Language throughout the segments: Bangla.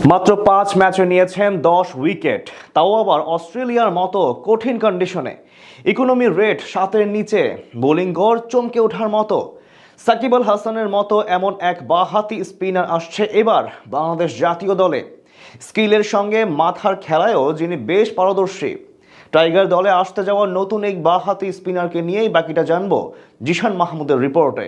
মাত্র 5 ম্যাচে নিয়েছেন 10 উইকেট, তাও আবার অস্ট্রেলিয়ার মতো কঠিন কন্ডিশনে। ইকোনমি রেট 7-এর নিচে, বোলিং গড় চমকে ওঠার মতো। সাকিব আল হাসানের মতো এমন এক বাঁহাতি স্পিনার আসছে এবার বাংলাদেশ জাতীয় দলে। স্কিলের সঙ্গে মাথার খেলায়ও যিনি বেশ পারদর্শী। টাইগার দলে আসতে যাওয়া নতুন এক বাঁহাতি স্পিনারকে নিয়েই বাকিটা জানবো জিশান মাহমুদের রিপোর্টে।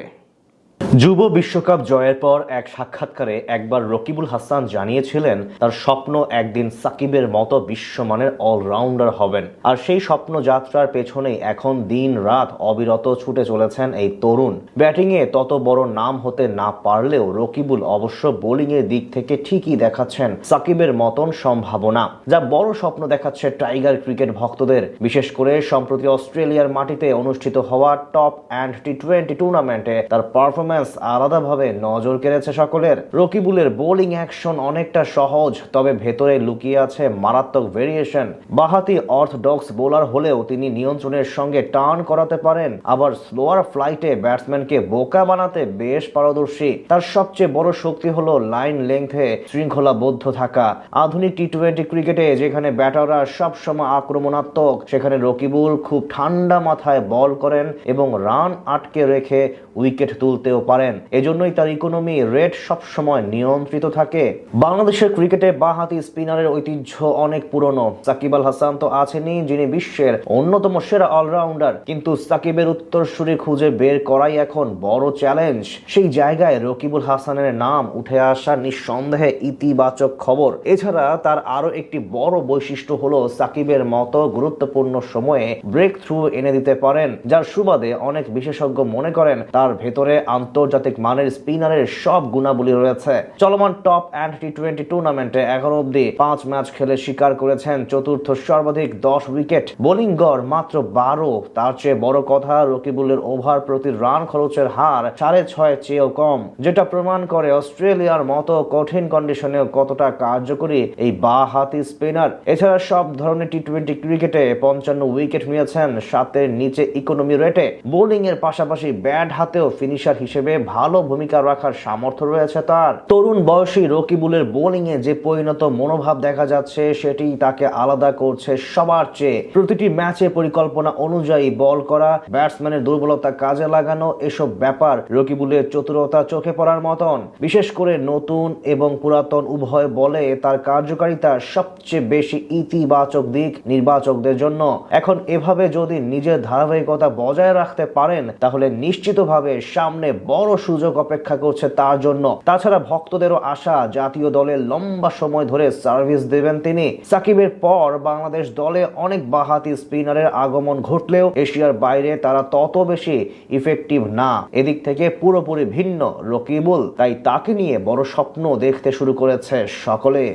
যুব বিশ্বকাপ জয়ের পর এক সাক্ষাৎকারে একবার রকিবুল হাসান জানিয়েছিলেন তার স্বপ্ন একদিন সাকিবের মতো বিশ্বমানের অলরাউন্ডার হবেন। আর সেই স্বপ্ন যাত্রার পেছনেই এখন দিন রাত অবিরত ছুটে চলেছেন এই তরুণ। ব্যাটিংয়ে তত বড় নাম হতে না পারলেও রকিবুল অবশ্য বোলিংয়ের দিক থেকে ঠিকই দেখাচ্ছেন সাকিবের মতন সম্ভাবনা, যা বড় স্বপ্ন দেখাচ্ছে টাইগার ক্রিকেট ভক্তদের। বিশেষ করে সম্প্রতি অস্ট্রেলিয়ার মাটিতে অনুষ্ঠিত হওয়া টপ অ্যান্ড টি-20 টুর্নামেন্টে তার পারফরম্যান্স আলাদাভাবে নজর কেড়েছে সকলের। রকিবুলের বোলিং অ্যাকশন অনেকটা সহজ, তবে ভেতরে লুকিয়ে আছে মারাত্মক ভেরিয়েশন। বাঁহাতি অর্থোডক্স বোলার হলেও তিনি নিয়ন্ত্রণের সঙ্গে টার্ন করাতে পারেন, আবার স্লোয়ার ফ্লাইটে ব্যাটসম্যানকে বোকা বানাতে বেশ পারদর্শী। তার সবচেয়ে বড় শক্তি হলো লাইন লেংথে শৃঙ্খলাবদ্ধ থাকা। আধুনিক টি-20 ক্রিকেটে যেখানে ব্যাটাররা সবসময় আক্রমণাত্মক, সেখানে রকিবুল খুব ঠান্ডা মাথায় বল করেন এবং রান আটকে রেখে উইকেট তুলতেও পারেন। এজন্যই তার ইকোনমি রেট সবসময় নিয়ন্ত্রিত থাকে। বাংলাদেশের ক্রিকেটে বাঁহাতি স্পিনারের ঐতিহ্য অনেক পুরনো। সাকিব আল হাসান তো আছেনই, যিনি বিশ্বের অন্যতম সেরা অলরাউন্ডার, কিন্তু সাকিবের উত্তরসূরি খুঁজে বের করাই এখন বড় চ্যালেঞ্জ। সেই জায়গায় রকিবুল হাসানের নাম উঠে আসা নিঃসন্দেহে ইতিবাচক খবর। এছাড়া তার আরো একটি বড় বৈশিষ্ট্য হলো সাকিবের মতো গুরুত্বপূর্ণ সময়ে ব্রেক থ্রু এনে দিতে পারেন, যার সুবাদে অনেক বিশেষজ্ঞ মনে করেন তার ভেতরে আন্তর্জাতিক মানের স্পিনারের সব গুণাবলী রয়েছে। চলমান টপ অ্যান্ড টি-20 টুর্নামেন্টে 11 অব্দি 5 ম্যাচ খেলে স্বীকার করেছেন চতুর্থ সর্বাধিক 10 উইকেট, বোলিং গড় মাত্র 12। তার চেয়ে বড় কথা, রকিবুলের ওভার প্রতি রান খরচের হার 6.5 চেয়েও কম, যেটা প্রমাণ করে অস্ট্রেলিয়ার মতো কঠিন কন্ডিশনেও কতটা কার্যকরী এই বাঁহাতি স্পিনার। এছাড়া সব ধরনের টি-20 ক্রিকেটে 55 উইকেট নিয়েছেন 7-এর নিচে ইকোনমি রেটে। বোলিং এর পাশাপাশি ব্যাট হাতেও ফিনিশার হিসেবে ভালো ভূমিকা রাখার সামর্থ্য রয়েছে তার। তরুণ বয়সী রকিবুলের বোলিং এ যে পরিণত মনোভাব দেখা যাচ্ছে, সেটি তাকে আলাদা করছে সবার চেয়ে। প্রতিটি ম্যাচে পরিকল্পনা অনুযায়ী বল করা, ব্যাটসম্যানের দুর্বলতা কাজে লাগানো, এসব ব্যাপার রকিবুলের চতুরতা চোখে পড়ার মতন। বিশেষ করে নতুন এবং পুরাতন উভয় বলে তার কার্যকারিতা সবচেয়ে বেশি ইতিবাচক দিক নির্বাচকদের জন্য। এখন এভাবে যদি নিজের ধারাবাহিকতা বজায় রাখতে পারেন, তাহলে নিশ্চিতভাবে সামনে বড় সুযোগ অপেক্ষা করছে তার জন্য। তাছাড়া ভক্তদেরও আশা, জাতীয় দলে লম্বা সময় ধরে সার্ভিস দেবেন তিনি। সাকিবের পর বাংলাদেশ দলে অনেক বাঁহাতি স্পিনারের আগমন ঘটলেও এশিয়ার বাইরে তারা তত বেশি ইফেক্টিভ না। এদিক থেকে পুরোপুরি ভিন্ন রকিবুল, তাই তাকে নিয়ে বড় স্বপ্ন দেখতে শুরু করেছে সকলে।